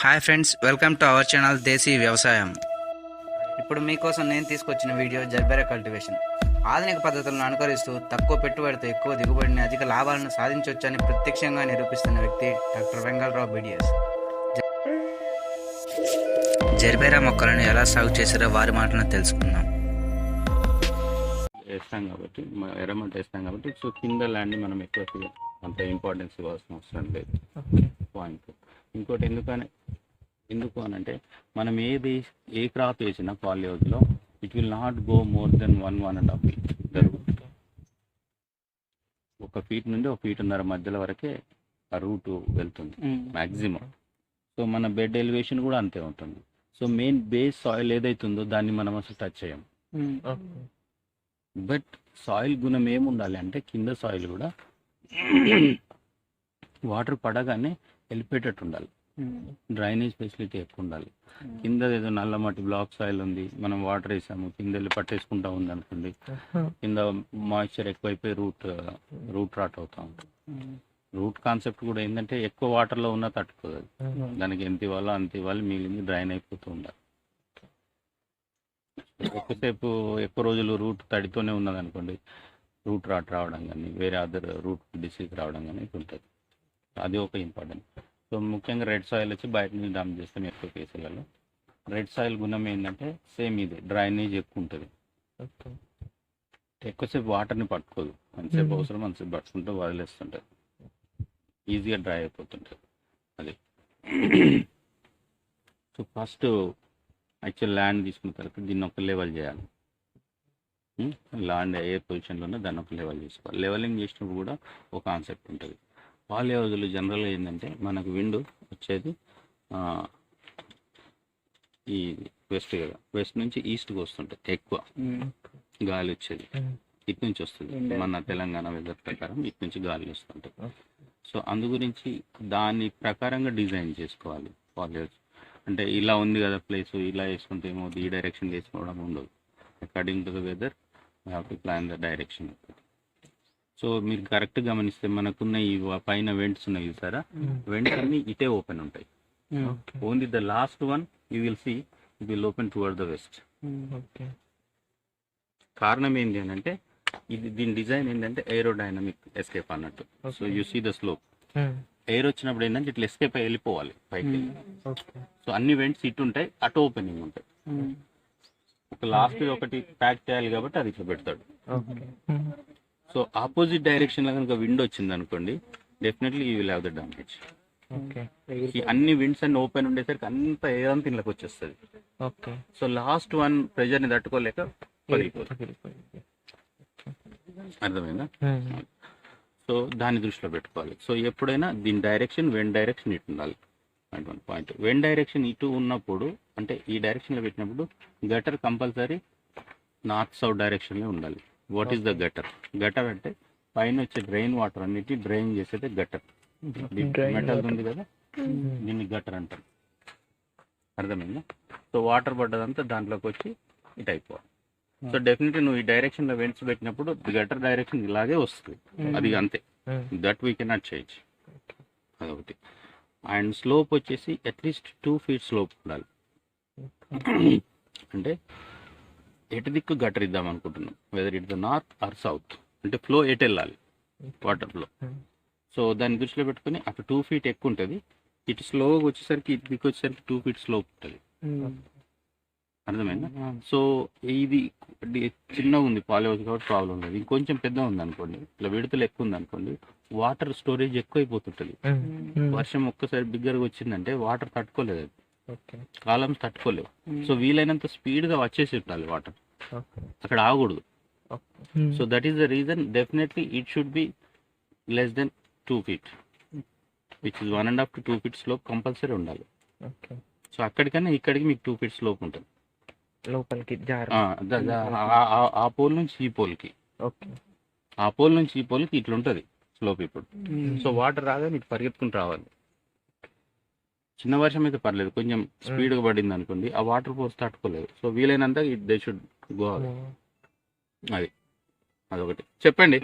Hi friends, welcome to our channel Desi Vyavasayam. ఇప్పుడు మీకోసం నేను తీసుకొచ్చిన వీడియో జర్బెరా కల్టివేషన్. ఆధునిక పద్ధతులను అనుకరిస్తూ తక్కువ పెట్టుబడితో ఎక్కువ దిగుబడిని, అధిక లాభాలను సాధించవచ్చని ప్రత్యక్షంగా నిరూపిస్తున్న వ్యక్తి డాక్టర్ వెంగళరావు బీడిఎస్. జర్బెరా మొక్కలను ఎలా సాగు చేశారో వారి మాటలను తెలుసుకుందాం. వేస్తాం కాబట్టి ఎర్రమట్టి వేస్తాం కాబట్టి సో కింద ల్యాండ్ని మనం ఎక్కువ అంత ఇంపార్టెన్స్ ఇవ్వాల్సిన అవసరం లేదు. పాయింట్ ఇంకోటి ఎందుకు అని అంటే మనం ఏ క్రాప్ వేసినా పాలిహౌస్లో it will not go more than 1.5 feet జరుగుతుంది. 1 feet నుండి 1.5 feet మధ్యలో వరకే ఆ రూట్ వెళ్తుంది మ్యాక్సిమం. సో మన బెడ్ ఎలివేషన్ కూడా అంతే ఉంటుంది. సో మెయిన్ బేస్ సాయిల్ ఏదైతుందో దాన్ని మనం అసలు టచ్ చేయం. బట్ సాయిల్ గుణం ఏముండాలి అంటే కింద సాయిల్ కూడా వాటర్ పడగానే వెళ్ళిపోయేటట్టు ఉండాలి. డ్రైనేజ్ ఫెసిలిటీ ఎక్కువ ఉండాలి. కింద ఏదో నల్ల మట్టి బ్లాక్ సాయిల్ ఉంది, మనం వాటర్ వేసాము, కింద వెళ్ళి పట్టేసుకుంటా ఉంది అనుకోండి, కింద మాయిశ్చర్ ఎక్కువైపోయి రూట్ రాట్ అవుతూ ఉంటుంది. రూట్ కాన్సెప్ట్ కూడా ఏంటంటే ఎక్కువ వాటర్లో ఉన్నా తట్టుకోదు, దానికి ఎంత ఇవ్వాలో అంత ఇవ్వాలి, మిగిలింది డ్రైన్ అయిపోతూ ఉండాలి. ఎక్కువ రోజులు రూట్ తడితోనే ఉన్నది అనుకోండి, రూట్ రాట్ రావడం కానీ వేరే అదర్ రూట్ డిసీజ్ రావడం కానీ ఉంటుంది. అది ఒక ఇంపార్టెంట్. సో ముఖ్యంగా రెడ్ సాయిల్ వచ్చి బయట నుంచి డంప్ చేస్తాం ఎక్కువ కేసులలో. రెడ్ సాయిల్ గుణం ఏంటంటే సేమ్ ఇదే, డ్రైనేజ్ ఎక్కువ ఉంటుంది, ఎక్కువసేపు వాటర్ని పట్టుకోదు, అంతసేపు అవసరం అంతసేపు పట్టుకుంటూ వదిలేస్తుంటుంది, ఈజీగా డ్రై అయిపోతుంటుంది అది. సో ఫస్ట్ యాక్చువల్ ల్యాండ్ తీసుకున్న తర్వాత దీన్ని ఒక లెవెల్ చేయాలి. ల్యాండ్ ఏ పొజిషన్లో ఉన్నా దాన్ని ఒక లెవెల్ చేసుకోవాలి. లెవెలింగ్ చేసినప్పుడు కూడా ఒక కాన్సెప్ట్ ఉంటుంది. పాలి హౌజులు జనరల్గా ఏంటంటే మనకు విండ్ వచ్చేది ఈ వెస్ట్ కదా, వెస్ట్ నుంచి ఈస్ట్కి వస్తుంటుంది ఎక్కువ గాలి వచ్చేది, ఇటు నుంచి వస్తుంది. మన తెలంగాణ వెదర్ ప్రకారం ఇటు నుంచి గాలి వస్తుంటుంది. సో అందు గురించి దాని ప్రకారంగా డిజైన్ చేసుకోవాలి పాలి హౌస్. అంటే ఇలా ఉంది కదా ప్లేస్, ఇలా వేసుకుంటే ఏమవుతుంది, ఈ డైరెక్షన్ వేసుకోవడం ఉండదు. According to the whether we have to plan the direction. So మీరు కరెక్ట్ గమనిస్తే మనకున్న ఈ పైన వెంట్స్ ఉన్నాయి చూసారా, వెంట్స్ అన్ని ఇటే ఓపెన్ ఉంటాయి. Only the last one you will see it will open toward the west. కారణం ఏంటి అని అంటే దీని డిజైన్ ఏంటంటే ఏరోడైనమిక్ ఎస్కేప్ అన్నట్టు. So you see the slope, air వచ్చినప్పుడు ఏంటంటే ఇట్లా ఎస్కేప్ అయి వెళ్ళిపోవాలి పైకి. సో అన్ని వెంట్స్ ఇటు ఉంటాయి, అటు ఓపెనింగ్ ఉంటాయి. ఒక లాస్ట్ ఒకటి ప్యాక్ చేయాలి కాబట్టి అది ఇట్లా పెడతాడు. సో ఆపోజిట్ డైరెక్షన్ లో కనుక విండ్ వచ్చింది అనుకోండి, definitely you will have the damage. ఈ అన్ని విండ్స్ అన్ని ఓపెన్ ఉండేసరికి అంత ఏదంతా ఇంట్లోకి వచ్చేస్తుంది. సో లాస్ట్ వన్ ప్రెజర్ ని తట్టుకోలేక పడిపోతుంది. అర్థమైందా? సో దాన్ని దృష్టిలో పెట్టుకోవాలి. సో ఎప్పుడైనా దీని డైరెక్షన్ వెన్ డైరెక్షన్ ఇటు ఉండాలి. పాయింట్ వెన్ డైరెక్షన్ ఇటు ఉన్నప్పుడు అంటే ఈ డైరెక్షన్లో పెట్టినప్పుడు గటర్ కంపల్సరీ నార్త్ సౌత్ డైరెక్షన్లో ఉండాలి. What is the gutter? Gutter అంటే పైన వచ్చే డ్రైన్ వాటర్ అన్నిటి డ్రైన్ చేసేది గటర్. మెటల్ ఉంది కదా, దీన్ని గటర్ అంటారు. అర్థమైందా? సో వాటర్ పడ్డదంతా దాంట్లోకి వచ్చి ఇటు అయిపోవాలి. సో డెఫినెట్లీ నువ్వు ఈ డైరెక్షన్లో వెంట్స్ పెట్టినప్పుడు గటర్ డైరెక్షన్ ఇలాగే వస్తుంది, అది అంతే. That we cannot change. అదొకటి. అండ్ స్లోప్ వచ్చేసి అట్లీస్ట్ 2 feet స్లోప్ ఉండాలి. అంటే ఎటు దిక్కు గటర్ ఇద్దాం అనుకుంటున్నాం, whether it the north are south, అంటే ఫ్లో ఎటు వెళ్ళాలి, వాటర్ ఫ్లో. సో దాన్ని దృష్టిలో పెట్టుకుని అటు 2 feet ఎక్కువ ఉంటుంది, ఇటు స్లోగా వచ్చేసరికి ఇటు దిక్కు వచ్చేసరికి 2 feet స్లోప్ ఉంటుంది. అర్థమైందా? సో ఇది చిన్నగా ఉంది పాలి హౌస్ కాబట్టి ప్రాబ్లం లేదు. ఇంకొంచెం పెద్దగా ఉంది అనుకోండి, ఇట్లా విడతలు ఎక్కువ ఉంది అనుకోండి, వాటర్ స్టోరేజ్ ఎక్కువ అయిపోతుంటుంది. వర్షం ఒక్కసారి బిగ్గరగా వచ్చిందంటే వాటర్ తట్టుకోలేదు, అది కాలమ్స్ తట్టుకోలేవు. సో వీలైనంత స్పీడ్గా వచ్చేసి ఉండాలి వాటర్, అక్కడ ఆగకూడదు. So that is the reason definitely it should be less than 2 feet, which is 1.5 to 2 feet slope compulsory ఉండాలి. సో అక్కడికన్నా ఇక్కడికి మీకు 2 feet స్లోప్ ఉంటుంది లోపలికి. ఆ పోల్ నుంచి ఈ పోల్కి, ఆ పోల్ నుంచి ఈ పోల్కి ఇట్లా ఉంటుంది స్లోప్ ఇప్పుడు. సో వాటర్ రాగానే ఇటు పరిగెత్తుకుని రావాలి. చిన్న వర్షం అయితే పర్లేదు, కొంచెం స్పీడ్గా పడింది అనుకోండి, ఆ వాటర్ ఫోర్స్ తట్టుకోలేదు. సో వీలైనంత దే షుడ్ గో అవే. అదొకటి చెప్పండి.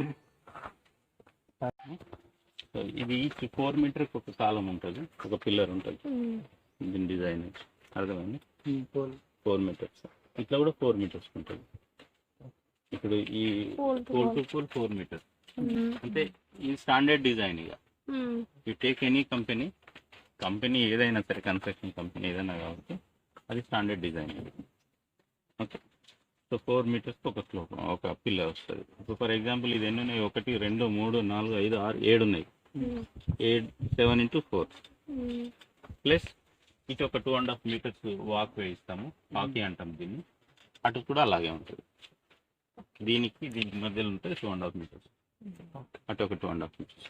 ఇది 4 మీటర్కి ఒక కాలం ఉంటుంది, ఒక పిల్లర్ ఉంటుంది. దీని డిజైన్ అర్థమైంది. 4 మీటర్స్, ఇట్లా కూడా 4 మీటర్స్ ఉంటుంది. ఇప్పుడు ఈ పోల్ టు పోల్ 4 మీటర్స్ అంటే ఈ స్టాండర్డ్ డిజైన్. ఇక యూ టేక్ ఎనీ కంపెనీ ఏదైనా సరే, కన్స్ట్రక్షన్ కంపెనీ ఏదైనా కాబట్టి అది standard design. Okay, so 4 metres ఒక పిల్లర్ వస్తుంది. ఇప్పుడు ఫర్ ఎగ్జాంపుల్ ఇది ఎన్ని ఉన్నాయి, 1 2 3 4 5 6 7 ఉన్నాయి. 7 into 4 ప్లస్ ఇటు ఒక 2.5 మీటర్స్ వాక్ వే ఇస్తాము, వాకి అంటాం దీన్ని. అటు కూడా అలాగే ఉంటుంది. దీనికి మధ్యలో ఉంటుంది 2.5 మీటర్స్, అటు ఒక 2.5 మీటర్స్,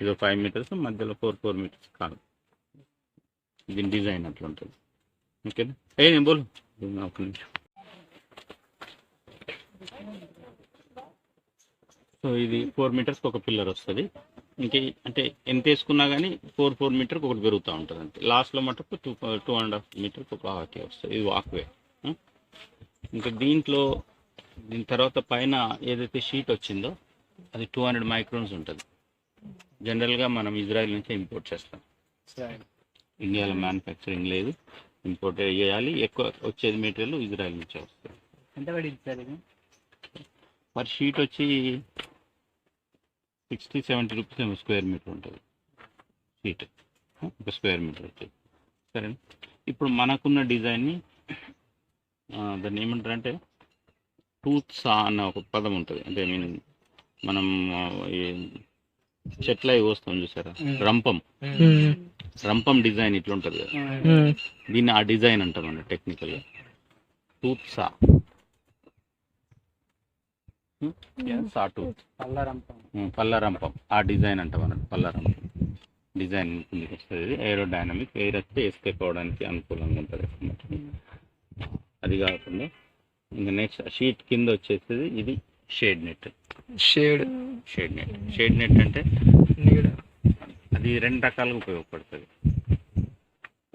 ఇది 5 మీటర్స్, మధ్యలో 4 మీటర్స్ కాదు. దీని డిజైన్ అట్లా ఉంటుంది. ఓకేనా, నేను బోలు ఒక నిమిషం. సో ఇది 4 మీటర్స్కి ఒక పిల్లర్ వస్తుంది. ఇంకే అంటే ఎంత వేసుకున్నా కానీ 4 మీటర్కి ఒకటి పెరుగుతూ ఉంటుంది. అంతే, లాస్ట్లో మటుకు 2.5 మీటర్కి ఒక వాక్ వస్తుంది. ఇది వాక్వే. ఇంకా దీని తర్వాత పైన ఏదైతే షీట్ వచ్చిందో అది 200 మైక్రోన్స్ ఉంటుంది. జనరల్గా మనం ఇజ్రాయెల్ నుంచి ఇంపోర్ట్ చేస్తాం. ఇండియాలో మ్యానుఫ్యాక్చరింగ్ లేదు, ఇంపోర్ట్ చేయాలి. ఎక్కువ వచ్చేది మెటీరియల్ ఇజ్రాయెల్ నుంచే వస్తుంది. ఎంత పడింది సార్ ఇది? పర్ షీట్ వచ్చి 60-70 రూపీస్ ఏమో స్క్వేర్ మీటర్ ఉంటుంది షీట్, ఒక స్క్వేర్ మీటర్ వచ్చేది. సరే, ఇప్పుడు మనకున్న డిజైన్ని దాన్ని ఏమంటారంటే టూత్ సా అన్న ఒక పదం ఉంటుంది. అంటే మనం చెట్ల వస్తాం చూసారా, రంపం డిజైన్ ఇట్లా ఉంటుంది కదా, దీన్ని ఆ డిజైన్ అంటాం అన్న టెక్నికల్గా టూత్ సా. పల్లరంపం ఆ డిజైన్ అంటాం అన్నట్టు. పల్లరంపం డిజైన్ కిందకి వస్తుంది. ఏరోడైనమిక్, ఎయిర్ వస్తే ఎస్కేప్ అవడానికి అనుకూలంగా ఉంటుంది. అది కాకుండా ఇంకా నెక్స్ట్ షీట్ కింద వచ్చేసేది ఇది షేడ్ నెట్. షేడ్ నెట్ అంటే అది 2 రకాలుగా ఉపయోగపడుతుంది.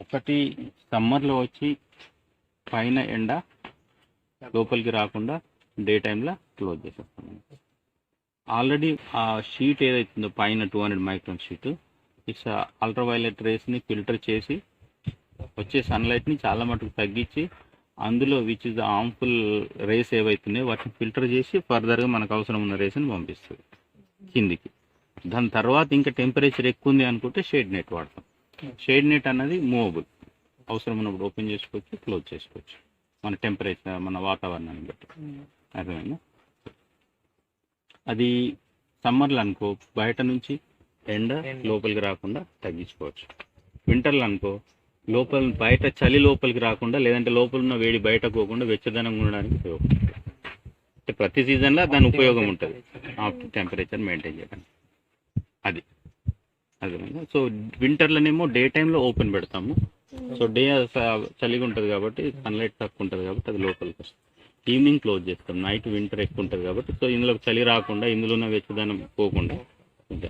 ఒకటి సమ్మర్లో వచ్చి పైన ఎండ లోపలికి రాకుండా డే టైంలో క్లోజ్ చేసేస్తాం. ఆల్రెడీ ఆ షీట్ ఏదైతుందో పైన 200 మైక్రాన్ షీట్, ఇట్స్ అల్ట్రావైలెట్ రేస్ని ఫిల్టర్ చేసి వచ్చే సన్లైట్ని చాలా మటుకు తగ్గించి అందులో which is the harmful rays ఏవైతున్నాయో వాటిని ఫిల్టర్ చేసి ఫర్దర్గా మనకు అవసరం ఉన్న రేస్ని పంపిస్తుంది కిందికి. దాని తర్వాత ఇంకా టెంపరేచర్ ఎక్కువ ఉంది అనుకుంటే షేడ్ నెట్ వాడతాం. షేడ్ నెట్ అన్నది మూవబుల్, అవసరం ఉన్నప్పుడు ఓపెన్ చేసుకోవచ్చు, క్లోజ్ చేసుకోవచ్చు, మన టెంపరేచర్ మన వాతావరణాన్ని బట్టి. అర్థమైందా? అది సమ్మర్లో అనుకో బయట నుంచి ఎండ లోపలికి రాకుండా తగ్గించుకోవచ్చు. వింటర్లో అనుకో బయట చలి లోపలికి రాకుండా, లేదంటే లోపల ఉన్న వేడి బయటకు పోకుండా వెచ్చదనంగా ఉండడానికి ఉపయోగపడుతుంది. అంటే ప్రతి సీజన్లో దాని ఉపయోగం ఉంటుంది టెంపరేచర్ మెయింటైన్ చేయడానికి. అది అర్థమైందా? సో వింటర్లోనేమో డే టైంలో ఓపెన్ పెడతాము. సో డే చలిగా ఉంటుంది కాబట్టి సన్లైట్ తక్కువ ఉంటుంది కాబట్టి అది లోపలికి వస్తుంది. ఈవినింగ్ క్లోజ్ చేస్తాం. నైట్ వింటర్ ఎక్కువ ఉంటుంది కాబట్టి సో ఇందులో చలి రాకుండా, ఇందులో ఉన్న వెచ్చదనం పోకుండా.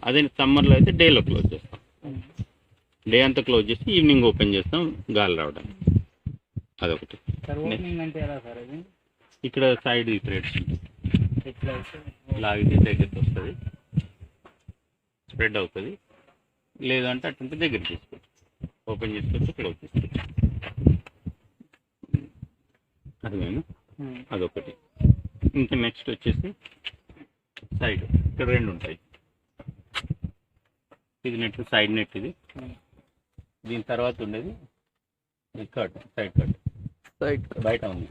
అదే సమ్మర్లో అయితే డేలో క్లోజ్ చేస్తాం. డే అంతా క్లోజ్ చేసి ఈవినింగ్ ఓపెన్ చేస్తాం గాలి రావడానికి. అదొకటి. ఇక్కడ సైడ్ థ్రెడ్స్ లాగితే దగ్గరికి వస్తుంది, స్ప్రెడ్ అవుతుంది. లేదంటే అటుంటే దగ్గర తీసుకోవచ్చు, ఓపెన్ చేసుకోవచ్చు, క్లోజ్ చేసుకోవచ్చు. అర్థమైనా? అదొకటి. ఇంకా నెక్స్ట్ వచ్చేసి సైడ్ ఇక్కడ 2 ఉంటాయి. ఇది నెట్, సైడ్ నెట్. ఇది దీని తర్వాత ఉండేది కట్, సైడ్ కట్ బయట ఉంది.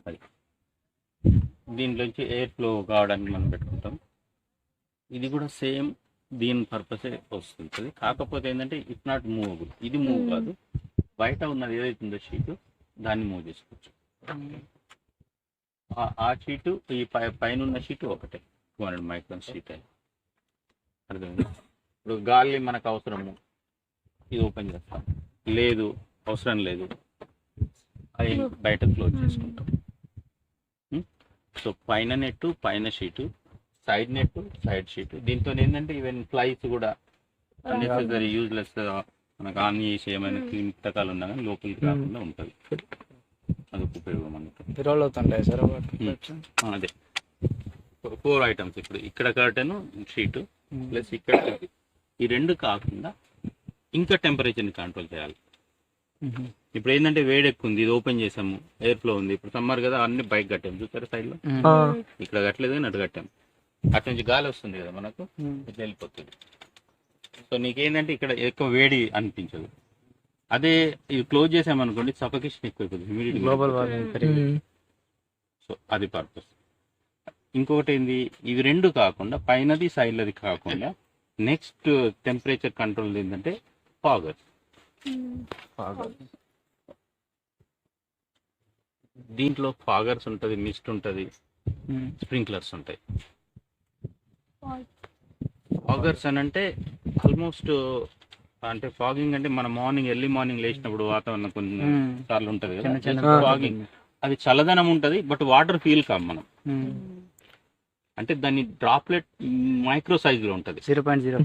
అది దీంట్లోంచి ఎయిర్ ఫ్లో కావడానికి మనం పెట్టుకుంటాం. ఇది కూడా సేమ్ దీని పర్పసే వస్తుంది. కాకపోతే ఏంటంటే ఇట్స్ నాట్ మూవబుల్. ఇది మూవ్ కాదు, బయట ఉన్నది ఏదైతే ఉందో షీటు దాన్ని మూవ్ చేసుకోవచ్చు. ఆ షీటు ఈ పైన ఉన్న షీటు ఒకటే 200 మైక్రాన్ షీట్. అర్థమైంది? ఇప్పుడు గాలి మనకు అవసరము, ఇది ఓపెన్ చేస్తాం. లేదు, అవసరం లేదు, అది బయట క్లోజ్ చేసుకుంటాం. సో పైన నెట్టు, పైన sheet, side net, side sheet. దీంతో ఏంటంటే ఈవెన్ ఫ్లైస్ కూడా అన్నెసెసరీ యూజ్లెస్ మనకు ఆన్ చేసి ఏమైనా కీటకాలు ఉన్నా కానీ లోపలికి రాకుండా ఉంటుంది. అదొక ఉపయోగం అవుతుంటాయి సార్. అదే 4 ఐటమ్స్. ఇప్పుడు ఇక్కడ కర్టెన్, షీటు ప్లస్ ఇక్కడ. ఈ 2 కాకుండా ఇంకా టెంపరేచర్ని కంట్రోల్ చేయాలి. ఇప్పుడు ఏంటంటే వేడి ఎక్కువ ఉంది, ఇది ఓపెన్ చేసాము, ఎయిర్ ఫ్లో ఉంది. ఇప్పుడు సమ్మర్ కదా, అన్ని బైక్ కట్టాము చూసారా సైడ్ లో, ఇక్కడ కట్టలేదు కానీ అటు కట్టాము. అటు నుంచి గాలి వస్తుంది కదా మనకు, ఇట్లా వెళ్ళిపోతుంది. సో నీకేంటంటే ఇక్కడ ఎక్కువ వేడి అనిపించదు. అదే ఇది క్లోజ్ చేసామనుకోండి సఫకేషన్ ఎక్కువైపోతుంది, హ్యూమిడిటీ. సో అది పర్పస్. ఇంకొకటి ఏంది, ఇవి రెండు కాకుండా పైనది సైడ్లది కాకుండా నెక్స్ట్ టెంపరేచర్ కంట్రోల్ ఏంటంటే ఫాగర్స్. దీంట్లో ఫాగర్స్ ఉంటుంది, మిస్ట్ ఉంటుంది, స్ప్రింక్లర్స్ ఉంటాయి. ఫాగర్స్ అని అంటే ఆల్మోస్ట్ అంటే ఫాగింగ్ అంటే మన ఎర్లీ మార్నింగ్ లేచినప్పుడు వాతావరణం కొన్ని సార్లు ఉంటుంది కదా ఫాగింగ్, అది చల్లదనం ఉంటుంది బట్ వాటర్ ఫీల్ కాదు మనం. అంటే దాని డ్రాప్లెట్ మైక్రో సైజ్ లో ఉంటుంది, 0.0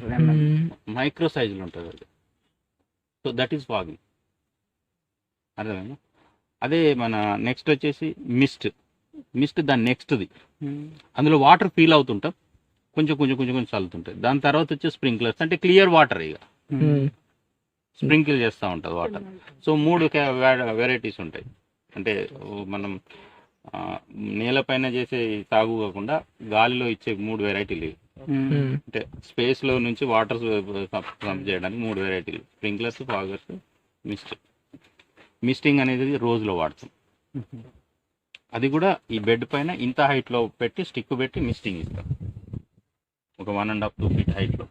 మైక్రో సైజ్ లో ఉంటుంది అది. సో దట్ ఈస్ ఫాగింగ్, అర్థమైనా? అదే మన నెక్స్ట్ వచ్చేసి మిస్ట్ దాని నెక్స్ట్ది, అందులో వాటర్ ఫీల్ అవుతుంటాం, కొంచెం కొంచెం కొంచెం కొంచెం చల్లుతుంటాయి. దాని తర్వాత వచ్చే స్ప్రింక్లర్స్ అంటే క్లియర్ వాటర్, ఇక స్ప్రింకిల్ చేస్తూ ఉంటుంది వాటర్. సో 3 వెరైటీస్ ఉంటాయి. అంటే మనం నేలపైన చేసే సాగు కాకుండా గాలిలో ఇచ్చే 3 వెరైటీలు. అంటే స్పేస్ లో నుంచి వాటర్ పంప్ చేయడానికి 3 వెరైటీలు: స్ప్రింక్లర్స్, ఫాగర్స్, మిస్టింగ్ అనేది రోజులో వాడతాం. అది కూడా ఈ బెడ్ పైన ఇంత హైట్ లో పెట్టి స్టిక్ పెట్టి మిస్టింగ్ ఇస్తాం, ఒక 1.5-2 feet హైట్ లో.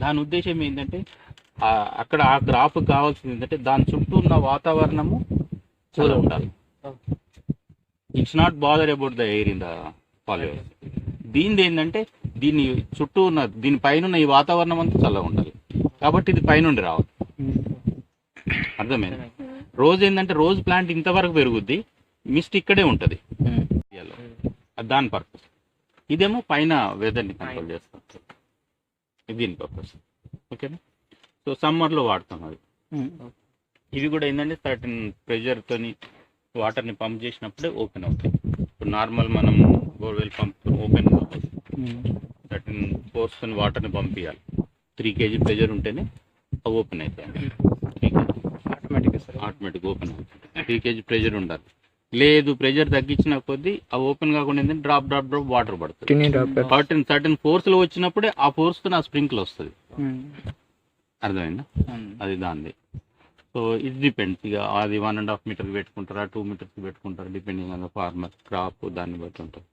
దాని ఉద్దేశం ఏంటంటే అక్కడ ఆ క్రాప్ కావాల్సింది ఏంటంటే దాని చుట్టూ ఉన్న వాతావరణము చల్లగా ఉండాలి. It's not bother about the air in the polyhouse. దీనిది ఏంటంటే దీని చుట్టూ ఉన్న దీని పైన ఈ వాతావరణం అంతా చల్లగా ఉండాలి, కాబట్టి ఇది పైనుండి రావాలి. అర్థమైంది? రోజు ఏంటంటే రోజు ప్లాంట్ ఇంతవరకు పెరుగుద్ది, మిస్ట్ ఇక్కడే ఉంటుంది, దాని పర్పస్. ఇదేమో పైన వెదర్ని కంట్రోల్ చేస్తాం, దీని పర్పస్. ఓకేనా? సో సమ్మర్లో వాడతాం అది. ఇవి కూడా ఏంటంటే సర్టన్ ప్రెషర్తోని వాటర్ని పంప్ చేసినప్పుడే ఓపెన్ అవుతాయి. ఇప్పుడు నార్మల్ మనం బోర్వెల్ పంప్ ఓపెన్ అవ్వదు, సర్టన్ ఫోర్స్తో వాటర్ని పంపించాలి. 3 kg ప్రెషర్ ఉంటేనే అవి ఓపెన్ అవుతాయి, ఆటోమేటిక్ ఓపెన్ అవుతుంది. 3 kg ప్రెషర్ ఉండాలి. లేదు ప్రెషర్ తగ్గించిన కొద్దీ ఆ ఓపెన్ కాకుండా ఏంటంటే డ్రాప్ డ్రాప్ డ్రాప్ వాటర్ పడుతుంది. సర్టన్ ఫోర్స్ లో వచ్చినప్పుడే ఆ ఫోర్స్ తో నా స్ప్రింకిల్ వస్తుంది. అర్థమైందా? అది దాన్ని. సో ఇట్ డిపెండ్స్, ఇక అది 1.5 meters పెట్టుకుంటారా, 2 meters పెట్టుకుంటారా, depending on the farmer crop, దాన్ని బట్టి ఉంటుంది.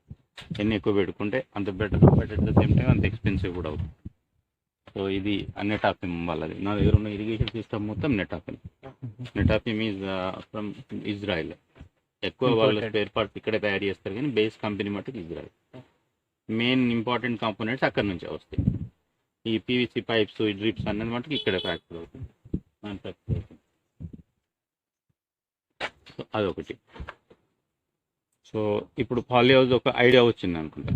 ఎన్ని ఎక్కువ పెట్టుకుంటే అంత better, but at the same time అంత ఎక్స్పెన్సివ్ కూడా అవుతుంది. సో ఇది నెటాఫిమ్ వాళ్ళది. నా దగ్గర ఉన్న ఇరిగేషన్ సిస్టమ్ మొత్తం నెటాఫిమ్ ఈజ్ ఫ్రమ్ ఇజ్రాయెల్. ఎక్కువ వాళ్ళ స్పేర్ పార్ట్స్ ఇక్కడే తయారు చేస్తారు, కానీ బేస్ కంపెనీ మటుకు ఇజ్రాయెల్. మెయిన్ ఇంపార్టెంట్ కాంపోనెంట్స్ అక్కడ నుంచే వస్తాయి. ఈ పీవీసీ పైప్స్, ఈ డ్రిప్స్ అన్నది మటుకు ఇక్కడే మ్యానుఫ్యాక్చర్ అవుతుంది. సో అదొకటి. సో ఇప్పుడు పాలీ హౌస్ ఒక ఐడియా వచ్చింది అనుకుంటా.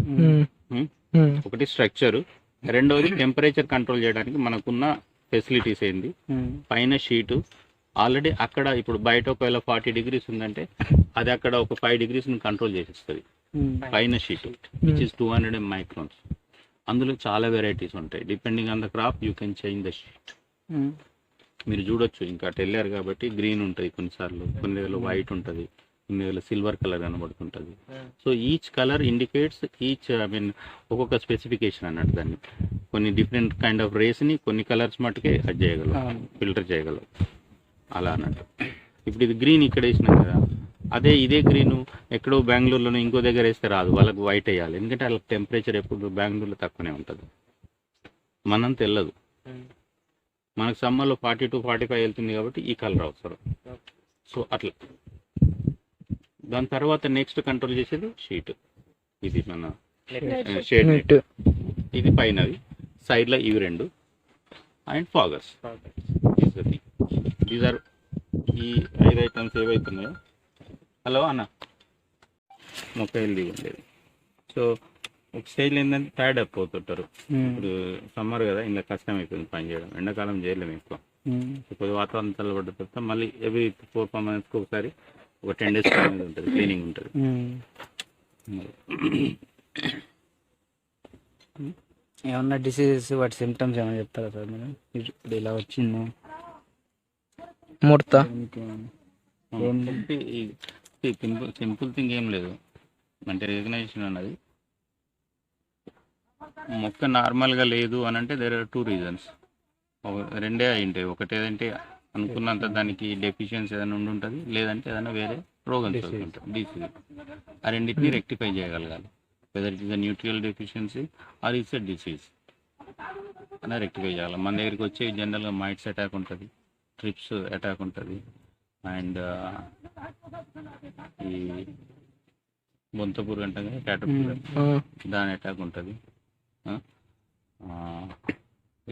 ఒకటి స్ట్రక్చర్, రెండవది టెంపరేచర్ కంట్రోల్ చేయడానికి మనకున్న ఫెసిలిటీస్ ఏంది, పైన షీటు. ఆల్రెడీ అక్కడ ఇప్పుడు బయట ఒకవేళ 40 degrees ఉందంటే అది అక్కడ ఒక 5 degrees కంట్రోల్ చేసేస్తుంది పైన షీటు, విచ్ ఇస్ 200 microns. అందులో చాలా వెరైటీస్ ఉంటాయి, depending on the crop you can change the sheet. మీరు చూడొచ్చు, ఇంకా అటు వెళ్ళారు కాబట్టి గ్రీన్ ఉంటుంది కొన్నిసార్లు, కొన్ని దగ్గర వైట్ ఉంటుంది, కొన్ని దగ్గర సిల్వర్ కలర్ కనబడుతుంటుంది. సో ఈచ్ కలర్ ఇండికేట్స్ ఒక్కొక్క స్పెసిఫికేషన్ అన్నట్టు. దాన్ని కొన్ని డిఫరెంట్ కైండ్ ఆఫ్ రేస్ని కొన్ని కలర్స్ మట్టుకే అది చేయగలరు, ఫిల్టర్ చేయగలరు, అలా అన్నట్టు. ఇప్పుడు ఇది గ్రీన్ ఇక్కడ వేసినాం కదా, ఇదే గ్రీన్ ఎక్కడో బెంగళూరులోనే ఇంకో దగ్గర వేస్తే రాదు, వాళ్ళకి వైట్ వేయాలి. ఎందుకంటే వాళ్ళకి టెంపరేచర్ ఎప్పుడు బెంగళూరులో తక్కువనే ఉంటుంది, మనంత వెళ్ళదు. మనకు సమ్మర్లో 42-45 వెళ్తుంది కాబట్టి ఈ కలర్ అవసరం. సో అట్లా. దాని తర్వాత నెక్స్ట్ కంట్రోల్ చేసేది షీట్. ఇది మన షేడ్ నెట్, ఇది పైనవి, సైడ్లో ఇవి 2, అండ్ ఫాగర్స్. దీస్ ఆర్ ఈ 5 ఐటమ్స్ ఏవైతున్నాయో. హలో అన్న, మొక్క హెల్దీగా ఉండేది. సో ఒక స్టేజ్లో ఏంటంటే టైర్డ్ అయిపోతుంటారు. ఇప్పుడు సమ్మర్ కదా, ఇంకా కష్టం అయిపోయింది పని చేయడం, ఎండాకాలం చేయలేము ఎక్కువ. ఇప్పుడు వాతావరణం చల్లబడ్డ తర్వాత మళ్ళీ ఎవ్రీ 4-5 months ఒకసారి ఒక 10 days ఉంటుంది, క్లీనింగ్ ఉంటుంది. ఏమన్నా డిసీజెస్, వాటి సిమ్టమ్స్ ఏమైనా చెప్తారా సార్ మీరు? ఇప్పుడు ఇలా వచ్చింది ముడత సింపుల్ థింగ్ ఏం లేదు అంటే రికగ్నైజేషన్ అన్నది మొక్క నార్మల్గా లేదు అని అంటే దేర్ ఆర్ 2 రీజన్స్. రెండే అయి ఉంటాయి. ఒకటి ఏదంటే అనుకున్నంత దానికి డెఫిషియన్సీ ఏదైనా ఉండి ఉంటుంది, లేదంటే ఏదైనా వేరే రోగం ఉంటుంది డిసీజ్. ఆ రెండింటిని రెక్టిఫై చేయగలగాలి. Whether it is a nutrient deficiency or it's a disease అలా రెక్టిఫై చేయాలి. మన దగ్గరికి వచ్చే జనరల్గా మైట్స్ అటాక్ ఉంటుంది, ట్రిప్స్ అటాక్ ఉంటుంది, అండ్ ఈ బొంతపూర్ అంటే క్యాటర్పిల్లర్ దాని అటాక్ ఉంటుంది.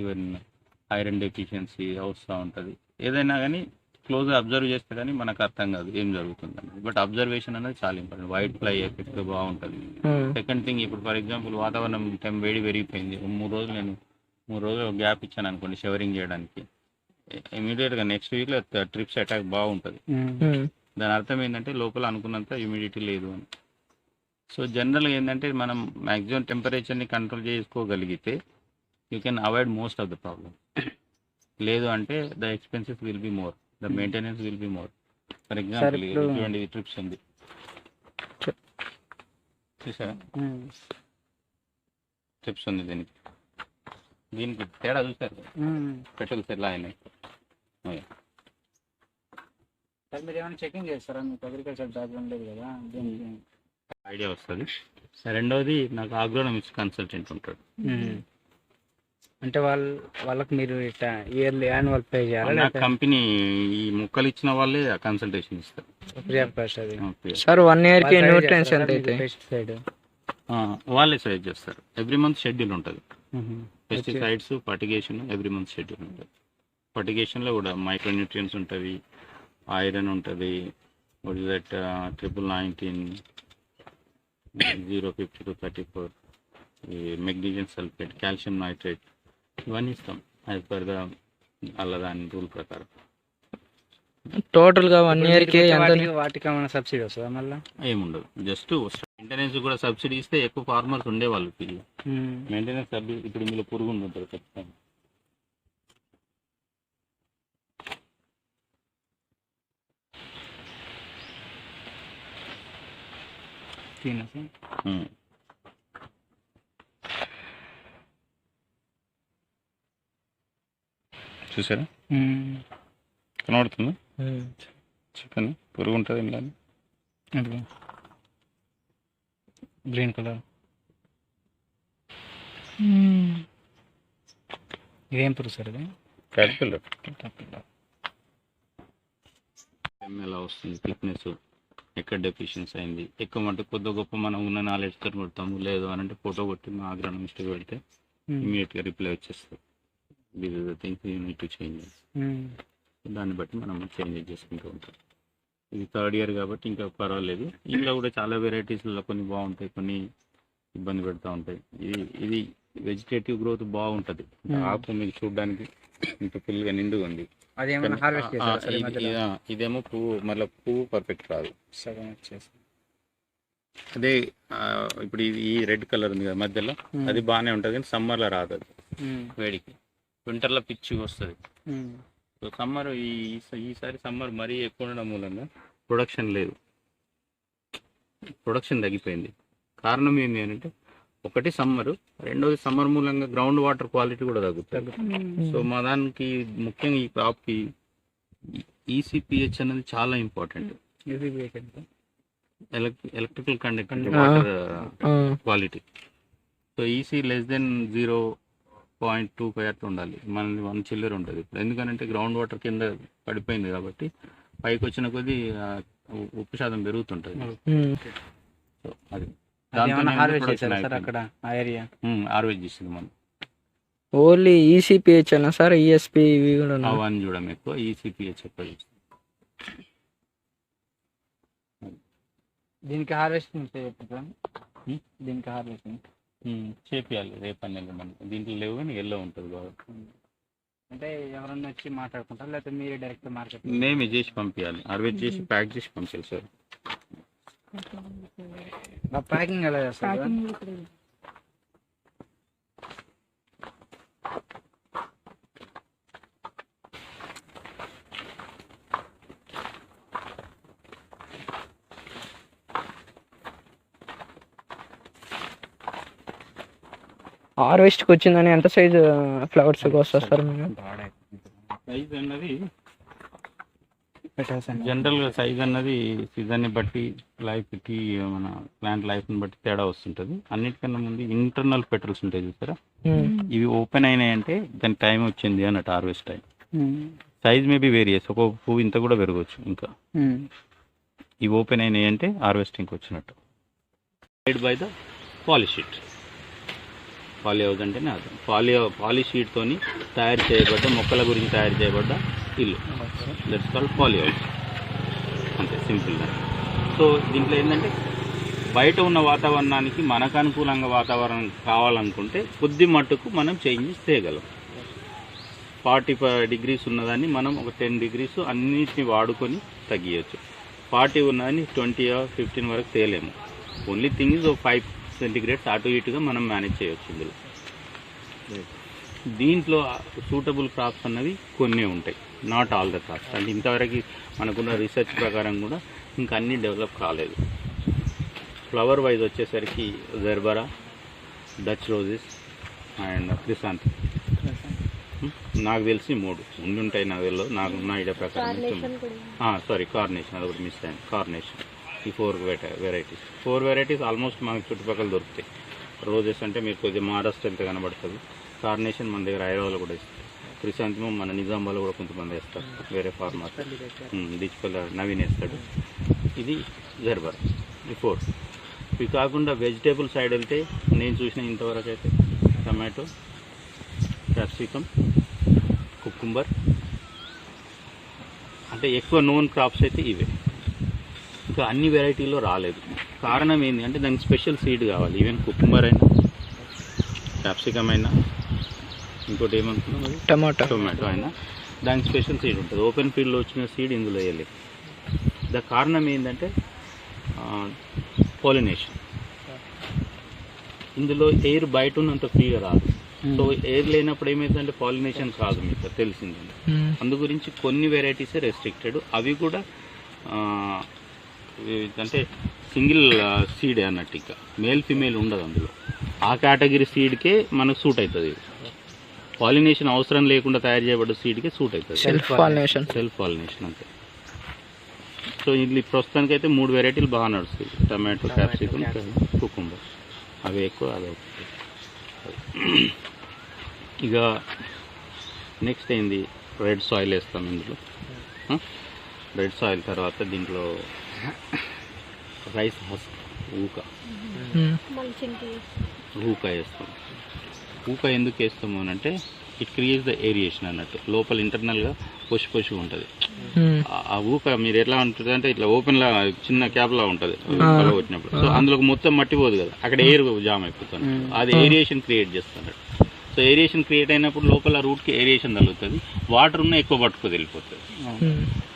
ఈవెన్ ఐరన్ డెఫిషియన్సీ వస్తూ ఉంటుంది. ఏదైనా కానీ క్లోజ్గా అబ్జర్వ్ చేస్తే కానీ మనకు అర్థం కాదు ఏం జరుగుతుందని. బట్ అబ్జర్వేషన్ అనేది చాలా ఇంపార్టెంట్. వైట్ ఫ్లై ఎఫెక్ట్ బాగుంటుంది. సెకండ్ థింగ్, ఇప్పుడు ఫర్ ఎగ్జాంపుల్ వాతావరణం వేడి పెరిగిపోయింది, 3 రోజులు గ్యాప్ ఇచ్చాను అనుకోండి షవరింగ్ చేయడానికి, ఇమీడియట్గా నెక్స్ట్ వీక్లో ట్రిప్స్ అటాక్ బాగుంటుంది. దాని అర్థం ఏంటంటే లోపల అనుకున్నంత హ్యూమిడిటీ లేదు అని. సో జనరల్గా ఏంటంటే మనం మ్యాక్సిమం టెంపరేచర్ని కంట్రోల్ చేసుకోగలిగితే you can avoid most of the problem. లేదు అంటే the expenses will be more, the maintenance will be more. For example ఇటువంటి ట్రిప్స్ ఉంది చూసారా, ట్రిప్స్ ఉంది దీనికి తేడా చూసారు, పెట్రోల్స్ ఎలా అయినాయి. మీరు ఏమైనా చెకింగ్ చేస్తారా? మీకు అగ్రికల్చర్ బ్యాక్గ్రౌండ్ లేదు కదా, ఐడియా వస్తుంది. రెండవది నాకు అగ్రోనమిక్స్ కన్సల్టెంట్ ఉంటాడు. అంటే వాళ్ళకి మీరు ఇట్లా ఇయర్లీ యాన్యువల్ పే చేయాలి. కంపెనీ ఈ మొక్కలు ఇచ్చిన వాళ్ళే కన్సల్టేషన్ ఇస్తారు. సార్ 1 year కి న్యూట్రియన్స్ ఎంత అయితే పెస్టిసైడ్ వాళ్ళే సజెస్ట్ చేస్తారు. ఎవ్రీ మంత్ షెడ్యూల్ ఉంటుంది. Pesticides, fertigation every month schedule ఉంటుంది. ఫర్టిగేషన్లో కూడా మైక్రో న్యూట్రియన్స్ ఉంటుంది, ఐరన్ ఉంటుంది, వాట్ ఇస్ దట్ 1919 05234, ఈ మెగ్నీషియం సల్ఫేట్, కాల్షియం నైట్రేట్ ఇవన్నీ ఇస్తాం యాజ్ పర్ ద దాని రూల్ ప్రకారం. టోటల్ గా 1 year కి వాటికి ఏమైనా సబ్సిడీ వస్తుందా? మళ్ళీ ఏముండదు, జస్ట్ మెయింటెనెన్స్ కూడా సబ్సిడీ ఇస్తే ఎక్కువ ఫార్మర్స్ ఉండేవాళ్ళు. మెయింటెనెన్స్ సబ్సిడీ ఇప్పుడు ఇందులో పురుగు ఉంటుంది ఖచ్చితంగా. చూసారా, కనబడుతుంది చికెన్ పురుగు ఉంటుంది ఇంట్లో గ్రీన్ కలర్. ఇదేం పురుగు సార్? ఇది క్యాటర్పిల్లర్. ఎలా వస్తుంది, థిక్నెస్ ఎక్కడ డెఫిషియన్సీ అయింది, ఎక్కువ మటుకు కొద్ది గొప్ప మనం ఉన్న నాలెడ్జ్తో కొడతాము. లేదు అని అంటే ఫోటో కొట్టి మా అగ్రోనమిస్ట్కి పెడితే ఇమీడియట్గా రిప్లై వచ్చేస్తుంది. This is the things you need to change. దాన్ని బట్టి మనం చేంజ్ చేసుకుంటూ ఉంటాం. ఇది 3rd year కాబట్టి ఇంకా పర్వాలేదు. ఇంట్లో కూడా చాలా వెరైటీస్లో కొన్ని బాగుంటాయి, కొన్ని ఇబ్బంది పెడతా ఉంటాయి. ఇది వెజిటేటివ్ గ్రోత్ బాగుంటుంది. ఆకు మీకు చూడడానికి ఇంత ఫుల్గా నిండుగా ఉంది. ఇదేమో పువ్వు పర్ఫెక్ట్ రాదు, సగం వచ్చేసి. అదే ఇప్పుడు ఈ రెడ్ కలర్ ఉంది కదా మధ్యలో, అది బాగానే ఉంటుంది కానీ సమ్మర్లో రాదు, అది వేడికి. వింటర్లో పిచ్చిగా వస్తుంది. సో సమ్మర్ ఈసారి సమ్మర్ మరీ ఎక్కువ ఉండడం మూలంగా ప్రొడక్షన్ తగ్గిపోయింది. కారణం ఏంటి అంటే ఒకటి సమ్మర్, రెండోది సమ్మర్ మూలంగా గ్రౌండ్ వాటర్ క్వాలిటీ కూడా తగ్గుతుంది. సో మా దానికి ముఖ్యంగా ఈ క్రాప్కి ఈసీపీహెచ్ అనేది చాలా important. Electrical conductivity water quality. So EC <0.25 అట్లా ఉండాలి. మనది 1 చిల్లర ఉంటుంది ఇప్పుడు. ఎందుకంటే గ్రౌండ్ వాటర్ కింద పడిపోయింది కాబట్టి పైకి వచ్చిన కొద్దీ ఉప్పు శాతం పెరుగుతుంటుంది. సో అది హార్వెస్ట్ చేసింది మనం. ఓన్లీ ఈసీపీహెచ్ అన్నా సార్? ఈఎస్పీ ఇవి కూడా అవన్నీ చూడడం ఎక్కువ, ఈసీపీహెచ్ ఎక్కువ చేస్తుంది. దీనికి హార్వెస్టింగ్ దీనికి హార్వెస్టింగ్ చేపియాలి రేపటి నెల. మనకి దీంట్లో లేవు కానీ ఎల్లో ఉంటుంది బాగా. అంటే ఎవరన్నా వచ్చి మాట్లాడుకుంటారు, లేకపోతే మీరే డైరెక్ట్ మార్కెట్ మేమే చేసి పంపించాలి, హార్వెస్ట్ చేసి ప్యాక్ చేసి పంపించాలి సార్. ప్యాకింగ్ ఎలా చేస్తారు? హార్వెస్ట్కి వచ్చిందని ఎంత సైజు ఫ్లవర్స్ వస్తారు సార్ మీరు? సైజ్ అన్నది జనరల్గా సైజ్ అన్నది సీజన్ని బట్టి లైఫ్కి మన ప్లాంట్ లైఫ్ని బట్టి తేడా వస్తుంటుంది. అన్నిటికన్నా ముందు ఇంటర్నల్ పెటల్స్ ఉంటాయి చూసారా, ఇవి ఓపెన్ అయినాయంటే దాని టైం వచ్చింది అన్నట్టు, harvest time. Size maybe various, ఒక పువ్వు ఇంత కూడా పెరగవచ్చు. ఇంకా ఇవి ఓపెన్ అయినాయి అంటే హార్వెస్టింగ్ వచ్చినట్టు. Made by the poly sheet. Poly house అంటేనే అర్థం. పాలిషీట్తోని తయారు చేయబడ్డ, మొక్కల గురించి తయారు చేయబడ్డ ఇల్లు, దట్స్ కాల్డ్ పాలీ హౌస్. అంతే సింపుల్గా. సో దీంట్లో ఏంటంటే బయట ఉన్న వాతావరణానికి మనకు అనుకూలంగా వాతావరణం కావాలనుకుంటే కొద్ది మట్టుకు మనం చేంజెస్ చేయగలం. 45 degrees ఉన్నదాన్ని మనం ఒక 10 degrees అన్నిటిని వాడుకొని తగ్గియచ్చు. 40 ఉన్నదాన్ని 20 or 15 వరకు తేలేము. ఓన్లీ థింగ్ ఇస్ 5 centigrades అటు ఇటుగా మనం మేనేజ్ చేయవచ్చు. ఇందులో దీంట్లో సూటబుల్ క్రాప్స్ అన్నవి కొన్ని ఉంటాయి, నాట్ ఆల్ ద క్రాప్స్. అంటే ఇంతవరకు మనకున్న రీసెర్చ్ ప్రకారం కూడా ఇంకా అన్నీ డెవలప్ కాలేదు. ఫ్లవర్ వైజ్ వచ్చేసరికి జెర్బరా, డచ్ రోజెస్ అండ్ క్రిసాంత్. నాకు తెలిసి 3 ఉండుంటాయి. నాకు తెలియదు, నాకు ఉన్న ఐడియా ప్రకారం. కార్నేషన్ అదొకటి మిస్ అయింది. కార్నేషన్, ఈ 4 వెరైటీస్. 4 వెరైటీస్ ఆల్మోస్ట్ మనకు చుట్టుపక్కల దొరుకుతాయి. రోజెస్ అంటే మీరు కొద్దిగా మహారాష్ట్ర ఎంత కనబడుతుంది. కార్నేషన్ మన దగ్గర హైదరాబాద్లో కూడా ఇస్తారు. క్రిసాంతిమం మన నిజాంబాద్లో కూడా కొంతమంది వేస్తారు, వేరే ఫార్మర్స్. డిజిపల్ నవీన్ వేస్తాడు. ఇది జెర్బరా, ఈ 4. ఇవి కాకుండా వెజిటేబుల్ సైడ్ వెళ్తే నేను చూసిన ఇంతవరకు అయితే టమాటో, క్యాప్సికమ్, కుకుంబర్, అంటే ఎక్కువ నోన్ క్రాప్స్ అయితే ఇవే. ఇంకా అన్ని వెరైటీలో రాలేదు. కారణం ఏంటి అంటే దానికి స్పెషల్ సీడ్ కావాలి. ఈవెన్ కుకుంబర్ అయినా, క్యాప్సికమ్ అయినా, ఇంకోటి ఏమనుకున్నాం టొమాటో అయినా దానికి స్పెషల్ సీడ్ ఉంటుంది. ఓపెన్ ఫీల్డ్లో వచ్చిన సీడ్ ఇందులో వేయలేదు. దాని కారణం ఏంటంటే పాలినేషన్. ఇందులో ఎయిర్ బయట ఉన్నంత ఫ్రీగా రాదు. సో ఎయిర్ లేనప్పుడు ఏమైందంటే పాలినేషన్ కాదు, మీకు తెలిసిందండి. అందు గురించి కొన్ని వెరైటీసే రెస్ట్రిక్టెడ్. అవి కూడా అంటే సింగిల్ సీడే అన్నట్టు, ఇంకా మేల్ ఫీమేల్ ఉండదు అందులో. ఆ కేటగిరీ సీడ్కే మనకు సూట్ అవుతుంది. పాలినేషన్ అవసరం లేకుండా తయారు చేయబడ్డ సీడ్కే సూట్ అవుతుంది, సెల్ఫ్ పాలినేషన్ అంతే. సో ఇది ప్రస్తుతానికి అయితే 3 వెరైటీలు బాగా నడుస్తాయి. Tomato, capsicum, cucumber. అవి ఎక్కువ, అవి ఇక నెక్స్ట్ ఏంది, రెడ్ సాయిల్ వేస్తాం ఇందులో. రెడ్ సాయిల్ తర్వాత దీంట్లో రైస్ హస్క్, ఊక వేస్తాం. ఊక ఎందుకు వేస్తాము అని అంటే ఇట్ క్రియేట్స్ ద ఏరియేషన్ అన్నట్టు. లోపల ఇంటర్నల్గా పొషి ఉంటుంది. ఆ ఊక మీరు ఎట్లా ఉంటుంది అంటే ఇట్లా ఓపెన్లా చిన్న క్యాప్లా ఉంటుంది వచ్చినప్పుడు. సో అందులో మొత్తం మట్టి పోదు కదా, అక్కడ ఎయిర్ జామ్ అయిపోతుంది. అది ఏరియేషన్ క్రియేట్ చేస్తున్నట్టు. సో ఏరియేషన్ క్రియేట్ అయినప్పుడు లోపల రూట్కి ఏరియేషన్ తగ్గుతుంది, వాటర్ ఉన్న ఎక్కువ పట్టుకు వెళ్ళిపోతుంది.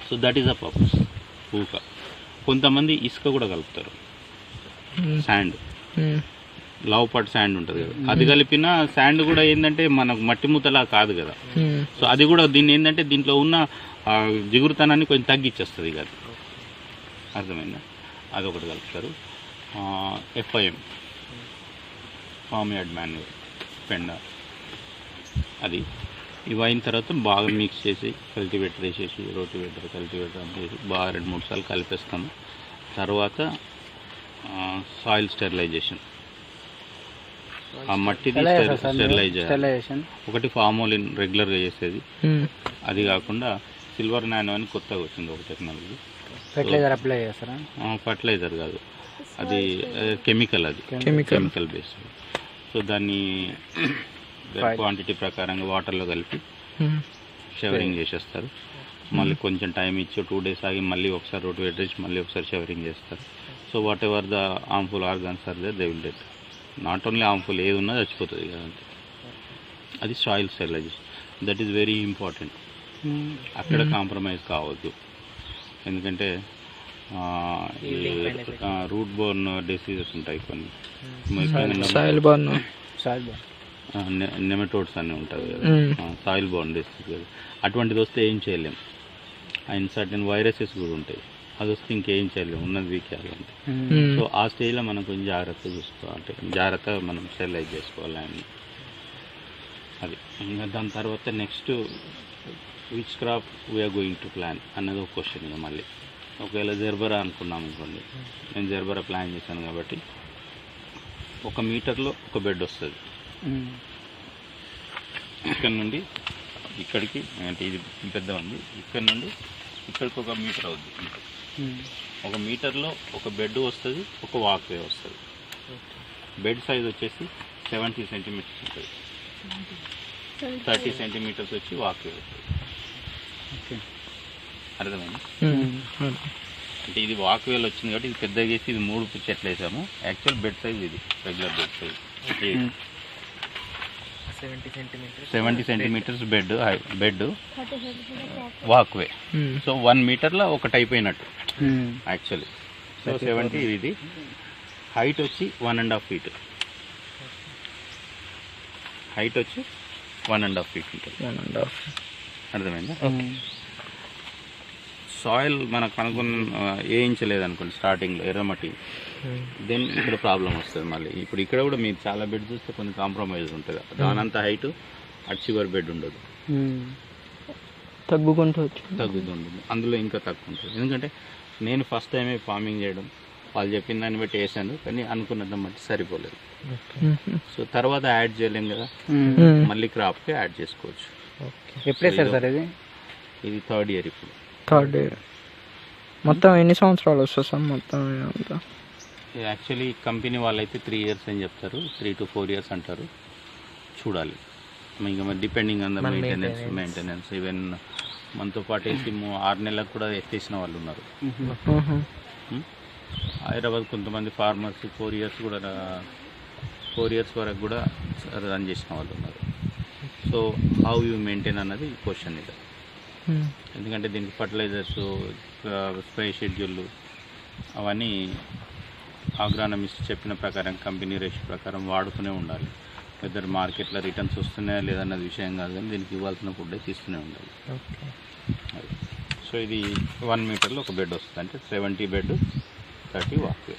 So that is the purpose ఊక. కొంతమంది ఇసుక కూడా కలుపుతారు, శాండ్, లావుపాటు శాండ్ ఉంటుంది కదా, అది కలిపిన శాండ్ కూడా ఏంటంటే మనకు మట్టి మూతలా కాదు కదా. సో అది కూడా దీన్ని ఏంటంటే దీంట్లో ఉన్న జిగురుతనాన్ని కొంచెం తగ్గించేస్తుంది కదా, అర్థమైందా? అదొకటి కలుపుతారు. FIM, ఫామ్ యార్డ్ మాన్యూర్, పెండ, అది. ఇవి అయిన తర్వాత బాగా మిక్స్ చేసి కల్టివేటర్ వేసేసి, రోటివేటర్, కల్టివేటర్ చేసి బాగా 2-3 సార్లు కలిపేస్తాము. తర్వాత సాయిల్ స్టెరిలైజేషన్, ఆ మట్టిది స్టెరిలైజేషన్. ఒకటి ఫార్మోలిన్ రెగ్యులర్గా చేసేది, అది కాకుండా సిల్వర్ నానో అని కొత్తగా వచ్చింది ఒక టెక్నాలజీ. ఫర్టిలైజర్ అప్లై చేస్తారా? ఫర్టిలైజర్ కాదు, అది కెమికల్, అది కెమికల్ బేస్డ్. సో దాన్ని క్వాంటిటీ ప్రకారంగా వాటర్లో కలిపి షవరింగ్ చేసేస్తారు. మళ్ళీ కొంచెం టైం ఇచ్చి 2 days ఆగి మళ్ళీ ఒకసారి రోటివేటర్ చేసి మళ్ళీ ఒకసారి షవరింగ్ చేస్తారు. So whatever the harmful organs are there, they will death. Not only harmful, ఏది ఉన్నా చచ్చిపోతుంది కదంటే. అది soil sterilization, that is very important. అక్కడ కాంప్రమైజ్ కావద్దు, ఎందుకంటే రూట్ బోర్న్ డిసీజెస్ ఉంటాయి కొన్ని, నెమటోడ్స్ అన్నీ ఉంటుంది కదా, సాయిల్ బోర్న్ డిసీజ్ కదా. అటువంటిది వస్తే ఏం చేయలేము. అండ్ సర్టెన్ వైరసెస్ కూడా ఉంటాయి, అది వస్తే ఇంకేం చేయలేము, ఉన్నది వీకేయాలంటే. సో ఆ స్టేజ్లో మనం కొంచెం జాగ్రత్తగా చూసుకోవాలి, జాగ్రత్తగా మనం స్టెరిలైజ్ చేసుకోవాలి. అండ్ ఇంకా దాని తర్వాత next which crop we're going to plan అన్నది ఒక క్వశ్చన్. ఇక మళ్ళీ ఒకవేళ జెర్బెరా అనుకున్నాం అనుకోండి, నేను జెర్బెరా ప్లాన్ చేశాను కాబట్టి 1 మీటర్లో ఒక బెడ్ వస్తుంది. ఇక్కడ నుండి ఇక్కడికి, అంటే ఇది పెద్ద ఉంది, ఇక్కడ నుండి ఇక్కడికి 1 మీటర్ అవుతుంది. 1 మీటర్లో ఒక బెడ్ వస్తుంది, ఒక వాక్వే వస్తుంది. బెడ్ సైజ్ వచ్చేసి 70 సెంటీమీటర్స్ ఉంటుంది, 30 సెంటీమీటర్స్ వచ్చి వాక్వే వస్తుంది. అర్థమైంది? అంటే ఇది వాక్వేలు వచ్చింది కాబట్టి ఇది పెద్దగా వేసి ఇది 3 చెట్లు వేసాము. యాక్చువల్ బెడ్ సైజ్ ఇది regular bed size 70 centimetres bed walkway. So 1 మీటర్లో ఒకటి అయిపోయినట్టు యాక్చువల్లీ. సో 70 ఇది హైట్ వచ్చి 1.5 ఫీట్, హైట్ వచ్చి 1.5 ఫీట్ ఉంటుంది. అర్థమైందా? సాయిల్ మనకు అనుకున్న వేయించలేదు అనుకోండి స్టార్టింగ్లో ఎర్రమట్టి, దెన్ ఇక్కడ ప్రాబ్లం వస్తుంది మళ్ళీ. ఇప్పుడు ఇక్కడ కూడా మీరు చాలా బెడ్ చూస్తే కొన్ని కాంప్రమైజ్ ఉంటుంది, దానంత హైట్ అటు చివరి బెడ్ ఉండదు, తగ్గుతుంటుంది, అందులో ఇంకా తక్కువ ఉంటుంది. ఎందుకంటే నేను ఫస్ట్ టైమే ఫార్మింగ్ చేయడం, వాళ్ళు చెప్పిన దాన్ని బట్టి వేసాను, కానీ అనుకున్నదాన్ని బట్టి సరిపోలేదు. సో తర్వాత యాడ్ చేయలేం కదా, మళ్ళీ క్రాప్కి యాడ్ చేసుకోవచ్చు. ఎప్పుడే సార్ ఇది 3rd ఇయర్. ఇప్పుడు 3rd ఇయర్. మొత్తం ఎన్ని సంవత్సరాలు వస్తుంది సార్ మొత్తం? యాక్చువల్లీ కంపెనీ వాళ్ళైతే 3 ఇయర్స్ అని చెప్తారు, 3 to 4 ఇయర్స్ అంటారు. చూడాలి ఇంకా మరి depending on the maintenance. Even మనతో పాటు వేసి 6 నెలలకు కూడా ఎత్తేసిన వాళ్ళు ఉన్నారు. హైదరాబాద్ కొంతమంది ఫార్మర్స్ 4 ఇయర్స్ కూడా 4 ఇయర్స్ వరకు కూడా రన్ చేసిన వాళ్ళు ఉన్నారు. సో హౌ యూ మెయింటైన్ అన్నది క్వశ్చన్ ఇది. ఎందుకంటే దీనికి ఫర్టిలైజర్స్, స్ప్రే షెడ్యూల్ అవన్నీ అగ్రానమిస్ట్ చెప్పిన ప్రకారం, కంపెనీ రేషియో ప్రకారం వాడుతూనే ఉండాలి. వెదర్ మార్కెట్లో రిటర్న్స్ వస్తున్నాయా లేదన్నది విషయం కాదు, కానీ దీనికి ఇవ్వాల్సిన ఫుడ్ తీస్తూనే ఉండాలి. సో ఇది 1 మీటర్లో ఒక బెడ్ వస్తుంది, అంటే 70 బెడ్ 30 వాక్వే.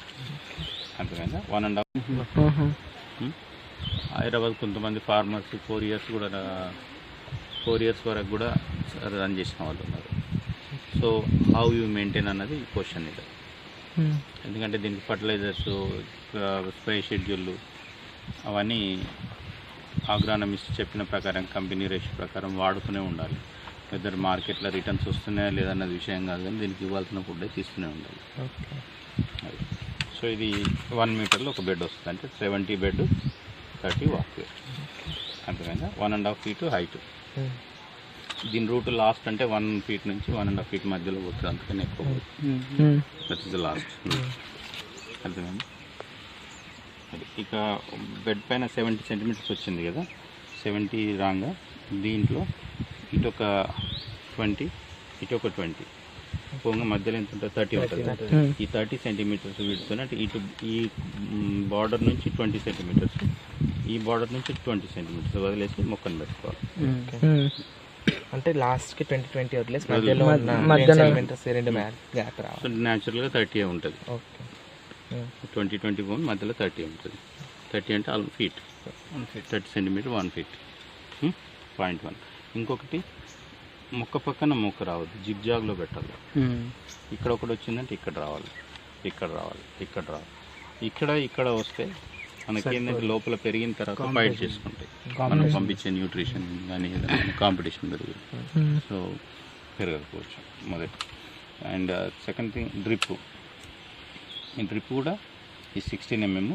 అర్థమైందా? 1.5. హైదరాబాద్ కొంతమంది ఫార్మర్స్ 4 ఇయర్స్ కూడా 4 ఇయర్స్ వరకు కూడా రన్ చేసిన వాళ్ళు ఉన్నారు. సో హౌ యూ మెయింటైన్ అన్నది క్వశ్చన్ ఇది. ఎందుకంటే దీనికి ఫర్టిలైజర్స్, స్ప్రే షెడ్యూల్ అవన్నీ అగ్రానమిస్ట్ చెప్పిన ప్రకారం, కంపెనీ రేషియో ప్రకారం వాడుతూనే ఉండాలి. వెదర్ మార్కెట్లో రిటర్న్స్ వస్తున్నాయా లేదన్నది విషయం కాదు, కానీ దీనికి ఇవ్వాల్సిన ఫుడ్ తీస్తూనే ఉండాలి. సో ఇది 1 మీటర్లో ఒక బెడ్ వస్తుంది, అంటే 70 బెడ్ 30 వాక్వే. అర్థమైందా? 1.5 ఫీట్ హైట్. దీని రూట్ లాస్ట్ అంటే 1 ఫీట్ నుంచి 1.5 ఫీట్ మధ్యలో పోతుంది, అందుకని ఎక్కువ దట్ ఇస్ ద లాస్ట్. అర్థమైంది? అది ఇక బెడ్ పైన 70 సెంటీమీటర్స్ వచ్చింది కదా, 70 రాగా దీంట్లో ఇటు ఒక 20, ఇటు ఒక 20, పోగా మధ్యలో ఎంత ఉంటుంది? 30 ఉంటుంది. ఈ 30 సెంటీమీటర్స్ వీడుతోనే, అంటే ఇటు ఈ బార్డర్ నుంచి 20 సెంటీమీటర్స్, ఈ బార్డర్ నుంచి 20 సెంటీమీటర్స్ వదిలేసి మొక్కను పెట్టుకోవాలి. అంటే లాస్ట్కి 20 వదిలేసి న్యాచురల్గా 30 ఉంటుంది. 20 పోను మధ్యలో 30 ఉంటుంది. 30 అంటే 1 ఫీట్, 30 సెంటీమీటర్ 1 ఫీట్. 0.1. ఇంకొకటి, మొక్క పక్కన మొక్క రావద్దు, జిగ్జాగ్లో పెట్టాలి. ఇక్కడ ఒకటి వచ్చిందంటే ఇక్కడ రావాలి, ఇక్కడ రావాలి, ఇక్కడ రావాలి, ఇక్కడ వస్తే మనకి ఏంటంటే లోపల పెరిగిన తర్వాత ఫైట్ చేసుకుంటాయి, మనం పంపించే న్యూట్రిషన్ కానీ ఏదైనా కాంపిటీషన్ పెరుగుతుంది. సో పెరగకపోవచ్చు మొదటి. And second thing, drip. ఈ డ్రిప్ కూడా ఈ 16 mm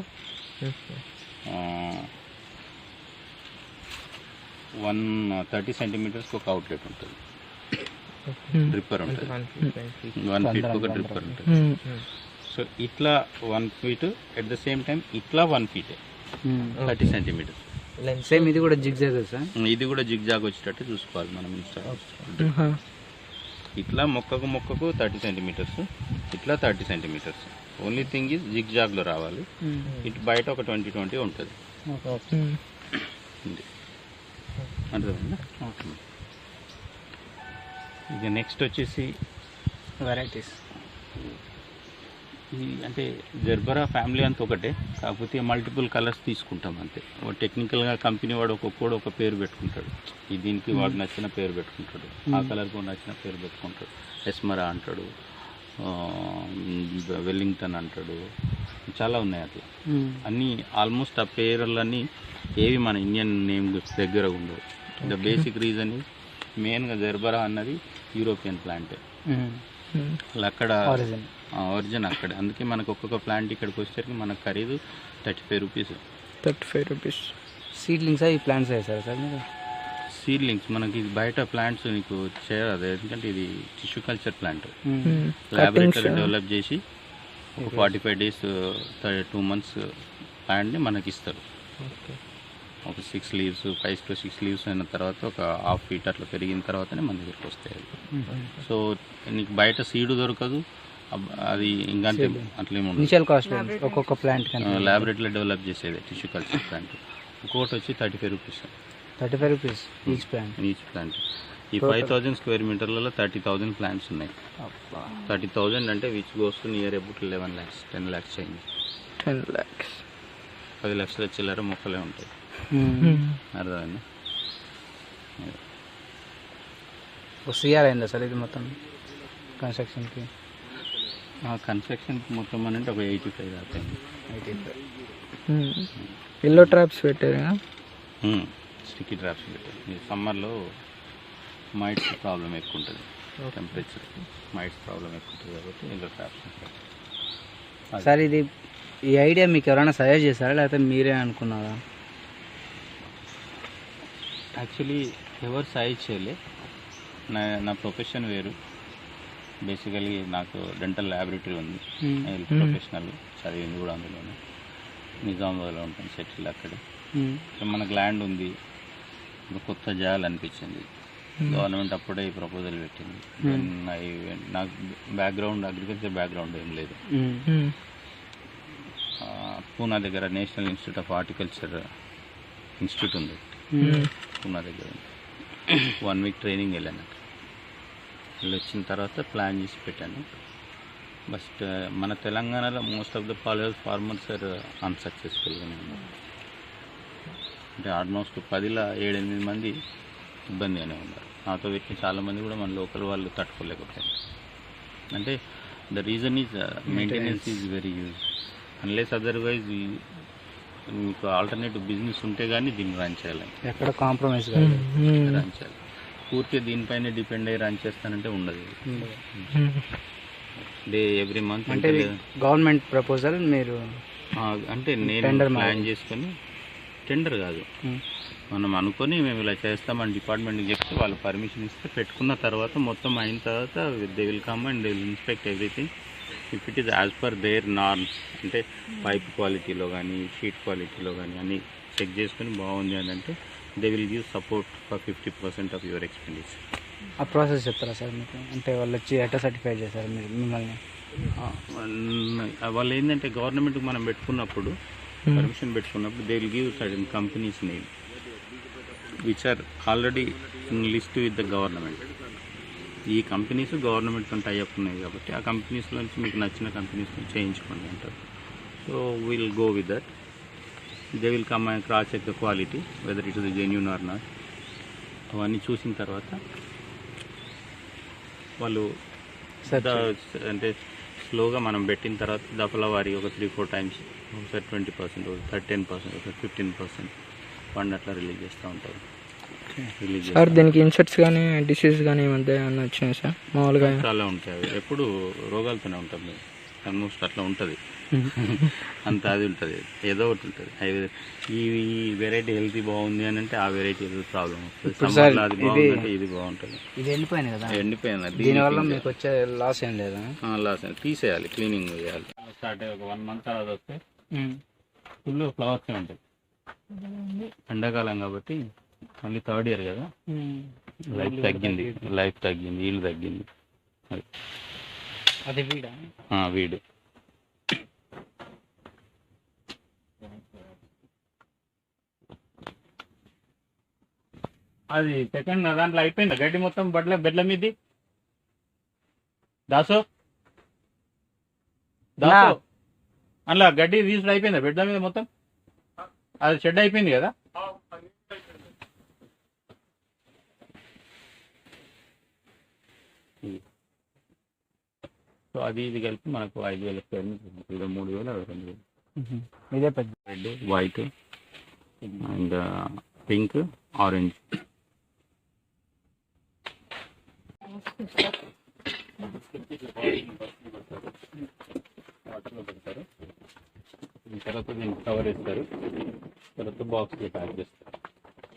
130 సెంటీమీటర్స్కి ఒక అవుట్లెట్ ఉంటుంది, డ్రిప్పర్ ఉంటుంది. 1 ఫీట్కి ఒక డ్రిప్పర్ ఉంటుంది. సో ఇట్లా 1 feet, at the same time ఇట్లా 1 ఫీట్ 30 సెంటీమీటర్స్. సేమ్ ఇది కూడా జిగ్జాగ్ సార్? ఇది కూడా జిగ్జాగ్ వచ్చేటట్టు చూసుకోవాలి మనం. ఇట్లా మొక్కకు 30 సెంటీమీటర్స్, ఇట్లా 30 సెంటీమీటర్స్. ఓన్లీ థింగ్ ఈజ్ జిగ్జాగ్లో రావాలి. ఇటు బయట ఒక 20 ఉంటుంది. అర్థమైందా? ఇక నెక్స్ట్ వచ్చేసి వెరైటీస్. అంటే జర్బరా ఫ్యామిలీ అంతా ఒకటే, కాకపోతే మల్టిపుల్ కలర్స్ తీసుకుంటాం అంతే. టెక్నికల్గా కంపెనీ వాడు ఒక్కొక్కడు ఒక పేరు పెట్టుకుంటాడు. ఈ దీనికి వాడు నచ్చిన పేరు పెట్టుకుంటాడు, ఆ కలర్కి నచ్చిన పేరు పెట్టుకుంటాడు. ఎస్మరా అంటాడు, వెల్లింగ్టన్ అంటాడు, చాలా ఉన్నాయి అట్లా. అన్నీ ఆల్మోస్ట్ ఆ పేర్లన్నీ ఏవి మన ఇండియన్ నేమ్ దగ్గర ఉండవు. ద బేసిక్ రీజన్ ఈజ్ మెయిన్గా జర్బరా అన్నది యూరోపియన్ ప్లాంటే. అక్కడ ఒరిజిన్ అక్కడే. అందుకే మనకు ఒక్కొక్క ప్లాంట్ ఇక్కడికి వచ్చేసరికి మనకు ఖరీదు 35 రూపీస్. 35 రూపీస్. సీడ్లింగ్స్ ఈ ప్లాంట్స్ వేసారు సార్ మీరు? సీడ్లింగ్స్ మనకి బయట ప్లాంట్స్ నీకు చేయరాదు, ఎందుకంటే ఇది tissue culture plant. Laboratory develop చేసి ఒక 45 days 2 months ప్లాంట్ని మనకి ఇస్తారు. ఒక 6 leaves 5 to 6 leaves అయిన తర్వాత ఒక 1/2 feet అట్లా పెరిగిన తర్వాతనే మన దగ్గరికి వస్తాయి. సో నీకు బయట సీడ్ దొరకదు, అది ఇంకా అట్లేమి ఉండదు. ఇనిషియల్ కాస్ట్ ఒక్కొక్క ప్లాంట్ ల్యాబొరేటరీలో డెవలప్ చేసేది టిష్యూ కల్చర్ ప్లాంట్. ఒక్కొక్కటి వచ్చి 35 రూపీస్. 35 rupees each plant. ఈ 5000 square meterలలో 30,000 ప్లాంట్స్ ఉన్నాయి. 30,000 అంటే which goes to near about 11 lakhs 10 lakhs change. 10 lakhs 10 లక్షల చిల్లర మొక్కలే ఉంటాయి. అర్థమైంది? సిఆర్ అయిందా సార్ ఇది మొత్తం కన్స్ట్రక్షన్కి? కన్స్ట్రక్షన్కి మొత్తం అని అంటే ఒక 85 దాకా. 85. ఎల్లో ట్రాప్స్ పెట్టారు, స్టిక్కీ ట్రాప్స్ పెట్టారు. ఈ సమ్మర్లో మైట్స్ ప్రాబ్లం ఎక్కువ ఉంటుంది, టెంపరేచర్ మైట్స్ ప్రాబ్లం ఎక్కువ ఉంటుంది కాబట్టి ఎల్లో ట్రాప్స్. సార్ ఇది ఈ ఐడియా మీకు ఎవరైనా సజెస్ట్ చేశారా లేకపోతే మీరే అనుకున్నారా? యాక్చువల్లీ ఎవరు సజెస్ట్ చేయలే. నా ప్రొఫెషన్ వేరు. బేసికలీ నాకు డెంటల్ ల్యాబొరేటరీ ఉంది, హెల్త్ ప్రొఫెషనల్ చదివింది కూడా అందులోనే. నిజామాబాద్లో ఉంటాను సెటిల్ అక్కడే. మనకు ల్యాండ్ ఉంది, కొత్త చేయాలనిపించింది. గవర్నమెంట్ అప్పుడే ఈ ప్రపోజల్ పెట్టింది. నాకు బ్యాక్గ్రౌండ్ అగ్రికల్చర్ బ్యాక్గ్రౌండ్ ఏం లేదు. పూనా దగ్గర national institute of horticulture institute ఉంది, పూనా దగ్గర. 1 week ట్రైనింగ్ వెళ్ళాను. వచ్చిన తర్వాత ప్లాన్ చేసి పెట్టాను. బట్ మన తెలంగాణలో most of the farmers are అన్సక్సెస్ఫుల్గానే ఉన్నారు. అంటే ఆల్మోస్ట్ 10లో 7-8 మంది ఇబ్బందిగానే ఉన్నారు. నాతో పెట్టిన చాలామంది కూడా మన లోకల్ వాళ్ళు తట్టుకోలేకపోయారు. అంటే the reason is maintenance is very use. Unless otherwise మీకు ఆల్టర్నేటివ్ బిజినెస్ ఉంటే కానీ దీన్ని రన్ చేయాలి. ఎక్కడ కాంప్రమైజ్ రన్ చేయాలి. పూర్తిగా దీనిపైన డిపెండ్ అయ్యి రన్ చేస్తానంటే ఉండదు. ఎవ్రీ మంత్ అంటే గవర్నమెంట్ ప్రపోజల్ మీరు అంటే నేను ప్లాన్ చేసుకొని, టెండర్ కాదు, మనం అనుకొని మేము ఇలా చేస్తామని డిపార్ట్మెంట్కి చెప్తే వాళ్ళు పర్మిషన్ ఇస్తే పెట్టుకున్న తర్వాత మొత్తం అయిన తర్వాత they will come and they will inspect everything. If it is as per their norms, అంటే పైప్ క్వాలిటీలో కానీ షీట్ క్వాలిటీలో కానీ అన్నీ చెక్ చేసుకొని బాగుంది అని అంటే they will give support for 50% of your expenditure. ఆ ప్రాసెస్ చెప్తారా సార్ మీకు? అంటే వాళ్ళు వచ్చి ఎట్లా సర్టిఫై చేశారు మిమ్మల్ని? వాళ్ళు ఏంటంటే గవర్నమెంట్కి మనం పెట్టుకున్నప్పుడు పర్మిషన్ పెట్టుకున్నప్పుడు they will give certain companies name which are already in list with the government. ఈ కంపెనీస్ గవర్నమెంట్తో టైఅప్ ఉన్నాయి కాబట్టి ఆ కంపెనీస్లో నుంచి మీకు నచ్చిన కంపెనీస్ చేయించుకోండి అంటారు. So will go with that. They will come and cross check the quality whether it is genuine or not. అవన్నీ చూసిన తర్వాత వాళ్ళు అంటే స్లోగా మనం పెట్టిన తర్వాత దఫల వారి ఒక 3-4 times ఒకసారి 20%, ఒకసారి 10%, ఒకసారి 15% ఫండ్ అట్లా రిలీజ్ చేస్తూ ఉంటారు. సార్ దీనికి ఇన్సెక్ట్స్ కానీ డిసీజ్ కానీ ఏమంటే ఏమన్నా వచ్చినాయి సార్? మామూలుగా చాలా ఉంటాయి, అవి ఎప్పుడు రోగాలతోనే ఉంటుంది. ఆల్మోస్ట్ అట్లా ఉంటుంది, అంత అది ఉంటుంది, ఏదో ఒకటి ఉంటుంది. ఈ వెరైటీ హెల్తీ బాగుంది అని అంటే ఆ వెరైటీ ఏదో ప్రాబ్లం వస్తుంది. సమ్మర్లో అది బాగుందంటే ఇది బాగుంటుంది. ఇది ఎండిపోయింది కదా, ఎండిపోయింది. దీనివల్ల మీకు వచ్చే లాస్ ఏం లేదా? లాస్ తీసేయాలి, క్లీనింగ్ చేయాలి. స్టార్ట్ ఒక 1 month తర్వాత వస్తే ఫుల్ ఫ్లవర్స్ ఉంటాయి. ఎండాకాలం కాబట్టి మళ్ళీ 3rd year కదా, లైఫ్ తగ్గింది, ఈల్డ్ తగ్గింది. అది వీడా? వీడు అది సెకండ్ దాంట్లో అయిపోయింది గడ్డి మొత్తం బెడ్ల మీది. దాసు దాసు అందులో గడ్డి తీసుడు అయిపోయిందా బిడ్డ మీద మొత్తం? అది షెడ్ అయిపోయింది కదా? సో అది ఇది కలిపి మనకు 5,000 స్క్వేర్ మీటర్, 3,000 2,000. ఇదే పెద్ద red, white and pink, orange. వాటర్లో పెడతారు, తర్వాత దీనికి కవర్ వేస్తారు, తర్వాత బాక్స్లో ప్యాక్ చేస్తారు.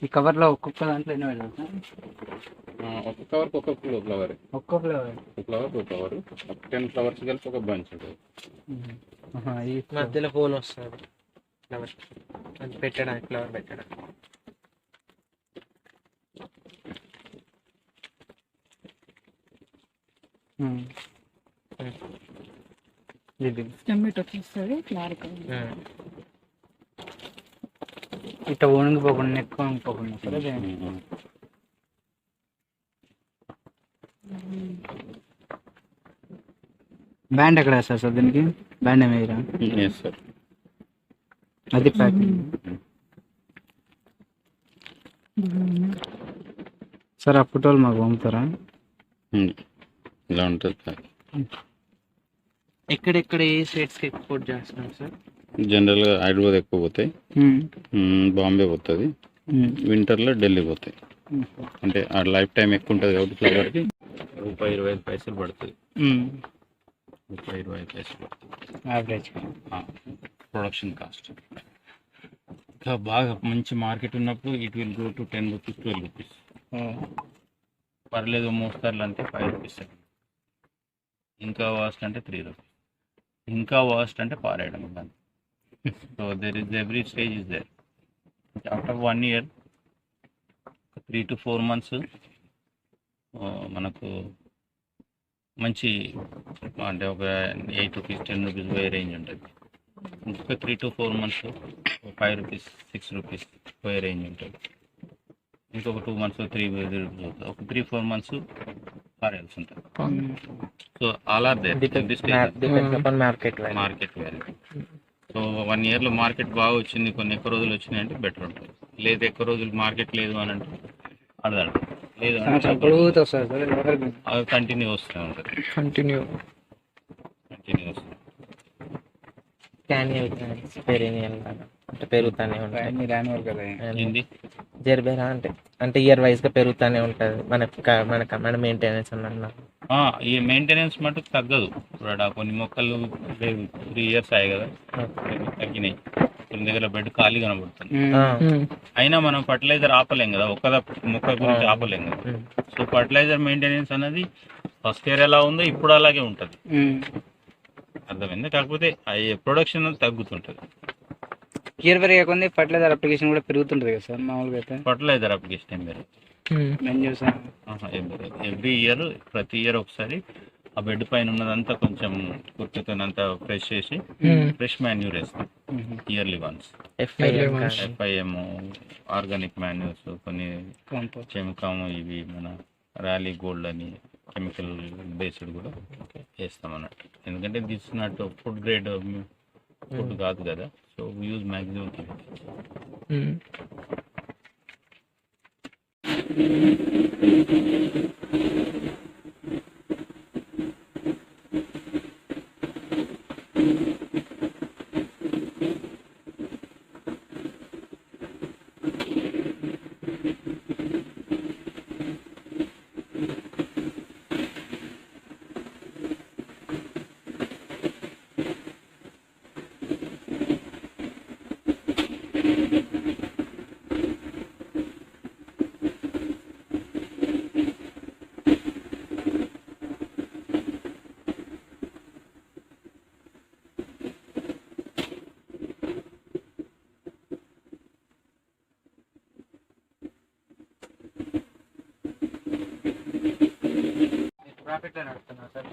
ఈ కవర్లో ఒక్కొక్క దాంట్లో ఎన్ని పెడతారు సార్? ఒక కవర్కి ఒక్క ఫ్లవర్, ఒక్క ఫ్లేవర్ ఒక ఫ్లవర్కి ఒక కవర్, 10 ఫ్లవర్స్ కలిపి ఒక బంచ్ ఉంటుంది. ఈ మధ్యలో ఫోన్ వస్తుంది ఫ్లవర్ అది పెట్టడానికి, ఫ్లవర్ పెట్టడానికి. ఇది టమాటో వస్తుంది క్లారిక ఇట్లా ఒణిగిపోకుండా ఎక్కువ వంగిపోకుండా సార్ అదే. బ్యాండ్ ఎక్కడ వేస్తారు సార్ దీనికి? బ్యాండ్ ఏమి వేయరా? Yes sir. అది ప్యాకింగ్ సార్. ఆ ఫోటోలు మాకు పంపుతారా? ఇలా ఉంటుంది. ఎక్కడెక్కడ ఏ స్టేట్స్కి ఎక్స్పోర్ట్ చేస్తున్నారు సార్? జనరల్గా హైదరాబాద్ ఎక్కువ పోతాయి, బాంబే పోతుంది, వింటర్లో ఢిల్లీ పోతాయి. అంటే ఆ లైఫ్ టైం ఎక్కువ ఉంటుంది కాబట్టి ఫ్లవర్కి ₹1.25 పడుతుంది. ₹1.25 పడుతుంది యావరేజ్ ప్రొడక్షన్ కాస్ట్. ఇంకా బాగా మంచి మార్కెట్ ఉన్నప్పుడు it will go to 10 rupees, 12 rupees. పర్లేదు మోస్తార్లు అంటే ₹5. ఇంకా వాస్ట్ అంటే ₹3. ఇంకా వాస్ట్ అంటే పారేయడం. So there is every stage is there. After 1 year 3 to 4 months మనకు మంచి అంటే ఒక ₹8, ₹10 పోయే రేంజ్ ఉంటుంది. ఇంకొక 3 to 4 months ₹5, ₹6 పోయే రేంజ్ ఉంటుంది. ఇంకొక 2 months ₹3 ఒక 3-4 months పారేయాల్సి ఉంటుంది. So all are there market value. So 1 yearలో మార్కెట్ బాగా వచ్చింది, కొన్ని ఎక్కువ రోజులు వచ్చినాయి అంటే బెటర్ ఉంటుంది. లేదు ఎక్కువ రోజులు మార్కెట్ లేదు అని అంటే అడదాడు, లేదు అంటే అది కంటిన్యూ వస్తూ ఉంటుంది. కంటిన్యూ వస్తుంది. అంటే పెరుగుతానే ఉంటాయి. మీరు యాన్యువల్ కదా? ఏంది జెర్బెరా అంటే ఇయర్ వైజ్ గా పెరుగుతానే ఉంటది. మన మెయింటెనెన్స్ అన్న ఈ మెయింటెనెన్స్ మటుకు తగ్గదు. ఇప్పుడు కొన్ని మొక్కలు 3 years అయ్యాయి కదా, తగ్గినాయి. కొన్ని దగ్గర బెడ్ ఖాళీ కనబడుతుంది. అయినా మనం ఫర్టిలైజర్ ఆపలేం కదా, ఒక్క మొక్క గురించి ఆపలేం కదా. సో ఫర్టిలైజర్ మెయింటెనెన్స్ అనేది ఫస్ట్ ఇయర్ ఎలా ఉందో ఇప్పుడు అలాగే ఉంటుంది. అర్థమైంది. కాకపోతే ప్రొడక్షన్ తగ్గుతుంటుంది. ఇయర్ పెరిగేకొంది ఫర్టిలైజర్ అప్లికేషన్ కూడా పెరుగుతుంటుంది కదా సార్ మామూలుగా అయితే? ఫర్టిలైజర్ అప్లికేషన్ ఏం పెరగదు. నేను చూసాను. ఏం పెరగదు. ఎవ్రీ ఇయర్ ప్రతి ఇయర్ ఒకసారి ఆ బెడ్ పైన ఉన్నదంతా కొంచెం కుర్తితోనంతా ఫ్రెష్ చేసి ఫ్రెష్ మాన్యూర్ వేస్తాం yearly once. FIM, organic manures, కొన్ని చెమికాము, ఇవి మన ర్యాలీ గోల్డ్ అని కెమికల్ బేస్డ్ కూడా వేస్తాం అన్నట్టు. ఎందుకంటే this not food grade food కాదు కదా. సో యూజ్ మ్యాక్సిమం ప్రాఫిట్ నడుస్తున్నా సార్?